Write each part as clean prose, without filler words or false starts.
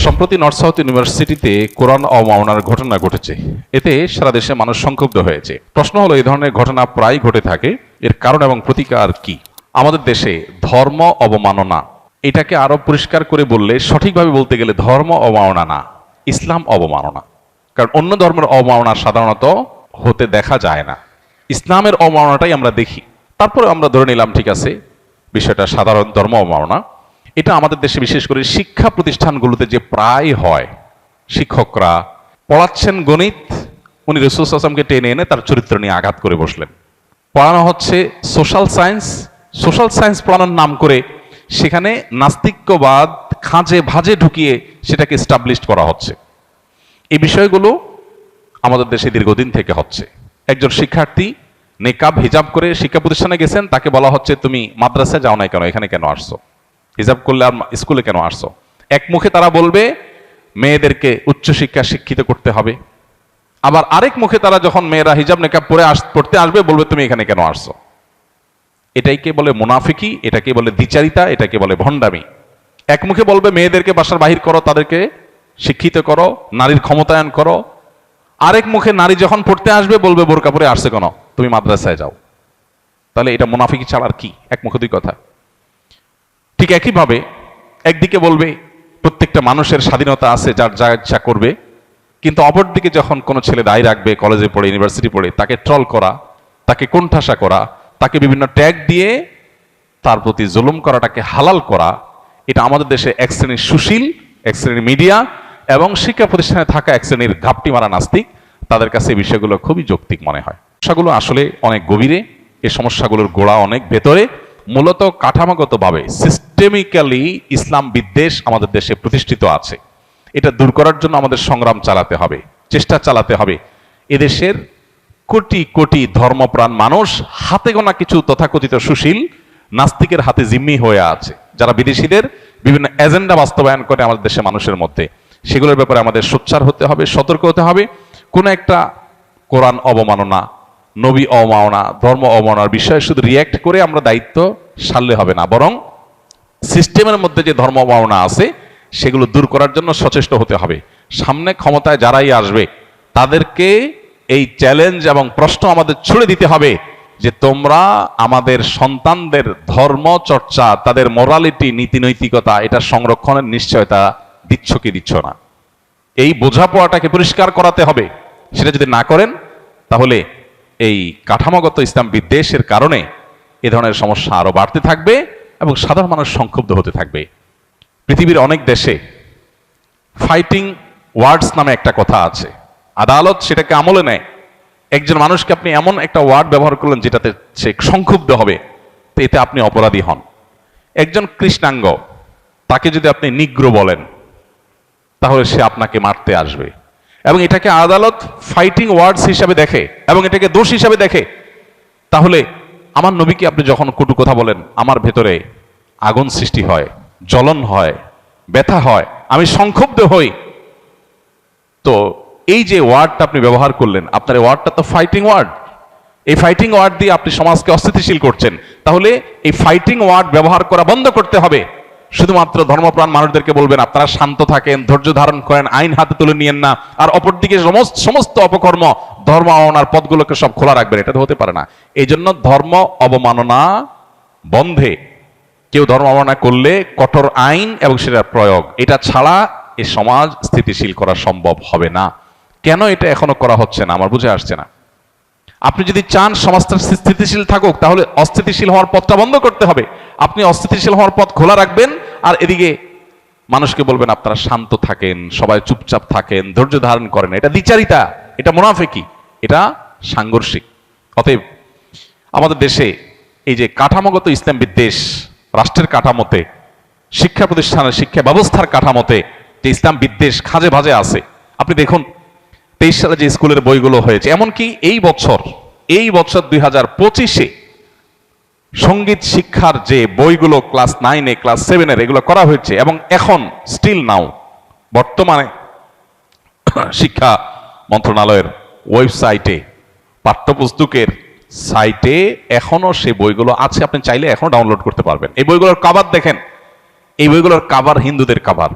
সম্প্রতি north south ইউনিভার্সিটিতে কোরআন অবমাননার ঘটনা ঘটেছে। এতে সারা দেশে মানুষ সংক্ষুব্ধ হয়েছে। প্রশ্ন হলো, এই ধরনের ঘটনা প্রায় ঘটে থাকে, এর কারণ এবং প্রতিকার কি? আমাদের দেশে ধর্ম অবমাননা এটাকে আরো পরিষ্কার করে বললে, সঠিকভাবে বলতে গেলে ধর্ম অবমাননা না, ইসলাম অবমাননা। কারণ অন্য ধর্মের অবমাননা সাধারণত হতে দেখা যায় না, ইসলামের অবমাননাটাই আমরা দেখি। তারপরে আমরা ধরে নিলাম ঠিক আছে, বিষয়টা সাধারণ ধর্ম অবমাননা। এটা আমাদের দেশে বিশেষ করে শিক্ষা প্রতিষ্ঠানগুলোতে যে প্রায় হয়, শিক্ষকরা পড়াচ্ছেন গণিত, উনি রাসূল সাল্লাল্লাহু আলাইহি ওয়াসাল্লামকে টেনে এনে তার চরিত্র নিয়ে আঘাত করে বসলেন। পড়ানো হচ্ছে সোশ্যাল সায়েন্স পড়ানোর নাম করে সেখানে নাস্তিক্যবাদ খাঁজে ভাজে ঢুকিয়ে সেটাকে এস্টাবলিশ করা হচ্ছে। এই বিষয়গুলো আমাদের দেশে দীর্ঘদিন থেকে হচ্ছে। একজন শিক্ষার্থী নেকাব হিজাব করে শিক্ষা প্রতিষ্ঠানে গেছেন, তাকে বলা হচ্ছে তুমি মাদ্রাসায় যাও নাই কেন, এখানে কেন আসছো? হিজাব করলে আর স্কুলে কেন আসছো? এক মুখে তারা বলবে মেয়েদেরকে উচ্চশিক্ষা শিক্ষিত করতে হবে, আবার আরেক মুখে তারা যখন মেয়েরা হিজাব নেকাব পড়তে আসবে বলবে তুমি এখানে কেন আসছো। এটাইকে বলে মুনাফিকি, এটাকে বলে দ্বিচারিতা, এটাকে বলে ভণ্ডামি। এক মুখে বলবে মেয়েদেরকে বাসার বাহির করো, তাদেরকে শিক্ষিত করো, নারীর ক্ষমতায়ন করো, আরেক মুখে নারী যখন পড়তে আসবে বলবে বোরকা পরে আসছে কেন, তুমি মাদ্রাসায় যাও। তাহলে এটা মুনাফিকি ছাড়া আর কি? এক মুখে দুই কথা। ঠিক একইভাবে একদিকে বলবে প্রত্যেকটা মানুষের স্বাধীনতা আছে, যার যা ইচ্ছা করবে, কিন্তু অপরদিকে যখন কোনো ছেলে দায় রাখবে, কলেজে পড়ে ইউনিভার্সিটি পড়ে, তাকে ট্রল করা, তাকে কোণঠাসা করা, তাকে বিভিন্ন ট্যাগ দিয়ে তার প্রতি জুলুম করাটাকে হালাল করা, এটা আমাদের দেশে এক শ্রেণীর সুশীল, এক শ্রেণীর মিডিয়া এবং শিক্ষা প্রতিষ্ঠানে থাকা এক শ্রেণীর ঘাপটি মারা নাস্তিক, তাদের কাছে এই বিষয়গুলো খুবই যৌক্তিক মনে হয়। সমস্যাগুলো আসলে অনেক গভীরে, এই সমস্যাগুলোর গোড়া অনেক ভেতরে। মূলত কাঠামোগতভাবে সিস্টেমিক্যালি ইসলাম বিদ্বেষ আমাদের দেশে প্রতিষ্ঠিত আছে। এটা দূর করার জন্য আমাদের সংগ্রাম চালাতে হবে, চেষ্টা চালাতে হবে। এদেশের কোটি কোটি ধর্মপ্রাণ মানুষ হাতে গোনা কিছু তথাকথিত সুশীল নাস্তিকের হাতে জিম্মি হয়ে আছে, যারা বিদেশিদের বিভিন্ন এজেন্ডা বাস্তবায়ন করে আমাদের দেশের মানুষের মধ্যে। সেগুলোর ব্যাপারে আমাদের সোচ্চার হতে হবে, সতর্ক হতে হবে। কোন একটা কোরআন অবমাননা, নবী অবমাননা, ধর্ম অবমাননার বিষয়ে শুধু রিয়্যাক্ট করে আমরা দায়িত্ব সারলে হবে না, বরং সিস্টেমের মধ্যে যে ধর্ম অবমাননা আছে সেগুলো দূর করার জন্য সচেষ্ট হতে হবে। সামনে ক্ষমতায় যারাই আসবে তাদেরকে এই চ্যালেঞ্জ এবং প্রশ্ন আমাদের ছুড়ে দিতে হবে যে তোমরা আমাদের সন্তানদের ধর্ম চর্চা, তাদের মোরালিটি, নীতি নৈতিকতা, এটা সংরক্ষণের নিশ্চয়তা দিচ্ছ কি দিচ্ছ না। এই বোঝাপড়াটাকে পরিষ্কার করাতে হবে। সেটা যদি না করেন তাহলে এই কাঠামোগত ইসলাম বিদ্বেষের কারণে এ ধরনের সমস্যা আরো বাড়তে থাকবে এবং সাধারণ মানুষ সংক্ষুব্ধ হতে থাকবে। পৃথিবীর অনেক দেশে ফাইটিং ওয়ার্ডস নামে একটা কথা আছে, আদালত সেটাকে আমলে নেয়। একজন মানুষকে আপনি এমন একটা ওয়ার্ড ব্যবহার করলেন যেটাতে সে সংক্ষুব্ধ হবে, তো এতে আপনি অপরাধী হন। একজন কৃষ্ণাঙ্গ, তাকে যদি আপনি নিগ্রো বলেন তাহলে সে আপনাকে মারতে আসবে, এবং এটাকে আদালত ফাইটিং ওয়ার্ডস হিসাবে দেখে এবং এটাকে দোষ হিসাবে দেখে। তাহলে আমার নবীকে আপনি যখন কটু কথা বলেন, আমার ভেতরে আগুন সৃষ্টি হয়, জ্বলন হয়, ব্যথা হয়, আমি সংক্ষুব্ধ হই। তো এই যে ওয়ার্ডটা আপনি ব্যবহার করলেন, আপনার এই ওয়ার্ডটা তো ফাইটিং ওয়ার্ড। এই ফাইটিং ওয়ার্ড দিয়ে আপনি সমাজকে অস্থিতিশীল করছেন। তাহলে এই ফাইটিং ওয়ার্ড ব্যবহার করা বন্ধ করতে হবে। শুধুমাত্র ধর্মপ্রাণ মানুষদেরকে বলবেন আপনারা শান্ত থাকেন, ধৈর্য ধারণ করেন, আইন হাতে তুলে নিয়েন না, আর অপরদিকে সমস্ত অপকর্ম, ধর্ম অবমাননার পথগুলোকে সব খোলা রাখবেন, এটা তো হতে পারে না। এই জন্য ধর্ম অবমাননা বন্ধে, কেউ ধর্ম অবমাননা করলে কঠোর আইন এবং সেটার প্রয়োগ, এটা ছাড়া এই সমাজ স্থিতিশীল করা সম্ভব হবে না। কেন এটা এখনো করা হচ্ছে না আমার বুঝে আসছে না। আপনি যদি চান সমাজটা স্থিতিশীল থাকুক, তাহলে অস্থিতিশীল হওয়ার পথটা বন্ধ করতে হবে। আপনি অস্থিতিশীল হওয়ার পথ খোলা রাখবেন, আর এদিকে মানুষকে বলবেন আপনারা শান্ত থাকেন, সবাই চুপচাপ থাকেন, ধৈর্য ধারণ করেন। এটা দ্বিচারিতা, এটা মুনাফিকি, এটা সাংঘর্ষিক। অতএব আমাদের দেশে এই যে কাঠামোগত ইসলাম বিদ্বেষ, রাষ্ট্রের কাঠামোতে, শিক্ষা প্রতিষ্ঠানের শিক্ষা ব্যবস্থার কাঠামোতে যে ইসলাম বিদ্বেষ খাঁজে ভাজে আছে, আপনি দেখুন 23 সালে যে স্কুলের বইগুলো হয়েছে, এমনকি এই বছর 2025-এ সঙ্গীত শিক্ষার যে বইগুলো ক্লাস 9-এ, ক্লাস 7-এর, এগুলো করা হয়েছে, এবং এখন স্টিল নাও বর্তমানে শিক্ষা মন্ত্রণালয়ের ওয়েবসাইটে, পাঠ্যপুস্তকের সাইটে এখনো সে বইগুলো আছে। আপনি চাইলে এখনো ডাউনলোড করতে পারবেন। এই বইগুলোর কাভার দেখেন, এই বইগুলোর কাভার হিন্দুদের কাভার।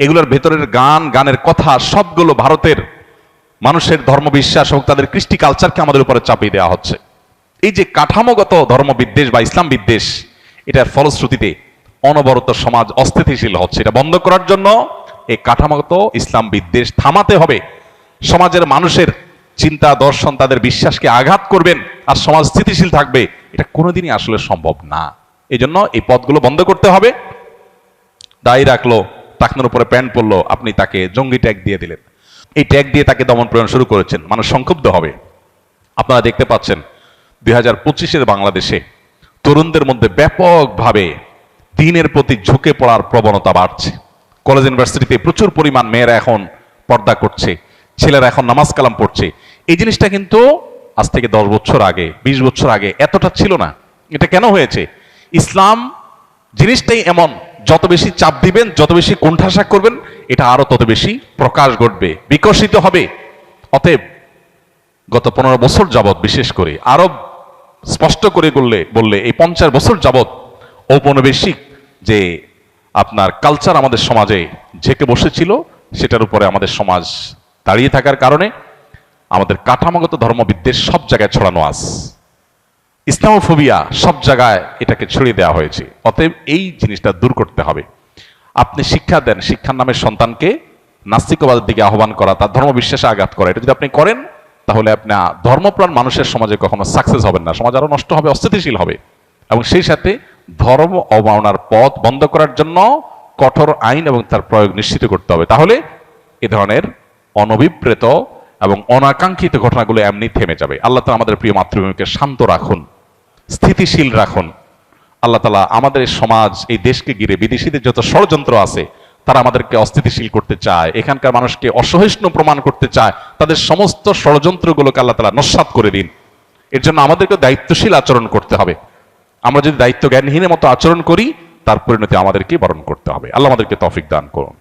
এগুলোর ভেতরের গানের কথা সবগুলো ভারতের মানুষের ধর্মবিশ্বাস এবং তাদের কৃষ্টি কালচারকে আমাদের উপরে চাপিয়ে দেওয়া হচ্ছে। এই যে কাঠামোগত ধর্মবিদ্বেষ বা ইসলাম বিদ্বেষ, এটার ফলশ্রুতিতে অনবরত সমাজ অস্থিতিশীল হচ্ছে। এটা বন্ধ করার জন্য এই কাঠামোগত ইসলাম বিদ্বেষ থামাতে হবে। সমাজের মানুষের চিন্তা দর্শন তাদের বিশ্বাসকে আঘাত করবেন আর সমাজ স্থিতিশীল থাকবে, এটা কোনোদিনই আসলে সম্ভব না। এই জন্য এই পথগুলো বন্ধ করতে হবে। দায়ী রাখলো, টাকনোর উপরে প্যান্ট পরলো, আপনি তাকে জঙ্গি ট্যাগ দিয়ে দিলেন, এই ট্যাগ দিয়ে তাকে দমন প্রেরণ শুরু করেছেন, মানুষ সংক্ষুব্ধ হবে। আপনারা দেখতে পাচ্ছেন 2025-এর বাংলাদেশে তরুণদের মধ্যে ব্যাপকভাবে দ্বীনের প্রতি ঝুঁকে পড়ার প্রবণতা বাড়ছে। কলেজ ইউনিভার্সিটিতে প্রচুর পরিমাণ মেয়েরা এখন পর্দা করছে, ছেলেরা এখন নামাজ কালাম পড়ছে। এই জিনিসটা কিন্তু আজ থেকে 10 বছর আগে, 20 বছর আগে এতটা ছিল না। এটা কেন হয়েছে? ইসলাম জিনিসটাই এমন, যত বেশি চাপ দিবেন, যত বেশি কোণঠাসা করবেন, এটা আরো তত বেশি প্রকাশ ঘটবে, বিকশিত হবে। অতএব গত 15 বছর যাবৎ, বিশেষ করে আরব স্পষ্ট করে বললে এই 50 বছর যাবৎ ঔপনিবেশিক যে আপনার কালচার আমাদের সমাজে ঝেঁকে বসেছিল, সেটার উপরে আমাদের সমাজ দাঁড়িয়ে থাকার কারণে আমাদের কাঠামোগত ধর্মবিদ্বেষ সব জায়গায় ছড়ানো আছে, ইসলামোফোবিয়া সব জায়গায় এটাকে ছড়িয়ে দেওয়া হয়েছে। অতএব এই জিনিসটা দূর করতে হবে। আপনি শিক্ষা দেন, শিক্ষার নামে সন্তানকে নাস্তিকবাদের দিকে আহ্বান করা, তার ধর্মবিশ্বাসে আঘাত করা, এটা যদি আপনি করেন তাহলে আপনি ধর্মপ্রাণ মানুষের সমাজে কখনো সাকসেস হবেন না। সমাজ আরো নষ্ট হবে, অস্থিতিশীল হবে। এবং সেই সাথে ধর্ম অবমাননার পথ বন্ধ করার জন্য কঠোর আইন এবং তার প্রয়োগ নিশ্চিত করতে হবে। তাহলে এ ধরনের অনভিপ্রেত এবং অনাকাঙ্ক্ষিত ঘটনাগুলো এমনি থেমে যাবে। আল্লাহ তাআলা আমাদের প্রিয় মাতৃভূমিকে শান্ত রাখুন, স্থিতিশীল রাখুন। আল্লাহ তাআলা আমাদের এই সমাজ, এই দেশকে ঘিরে বিদেশিদের যত ষড়যন্ত্র আছে, তারা আমাদেরকে অস্থিতিশীল করতে চায়, এখানকার মানুষকে অসহিষ্ণু প্রমাণ করতে চায়, তাদের সমস্ত ষড়যন্ত্রগুলোকে আল্লাহ তাআলা নস্যাৎ করে দিন। এর জন্য আমাদেরকে দায়িত্বশীল আচরণ করতে হবে। আমরা যদি দায়িত্ব জ্ঞানহীনের মতো আচরণ করি, তার পরিণতি আমাদেরকে বরণ করতে হবে। আল্লাহ আমাদেরকে তৌফিক দান করুন।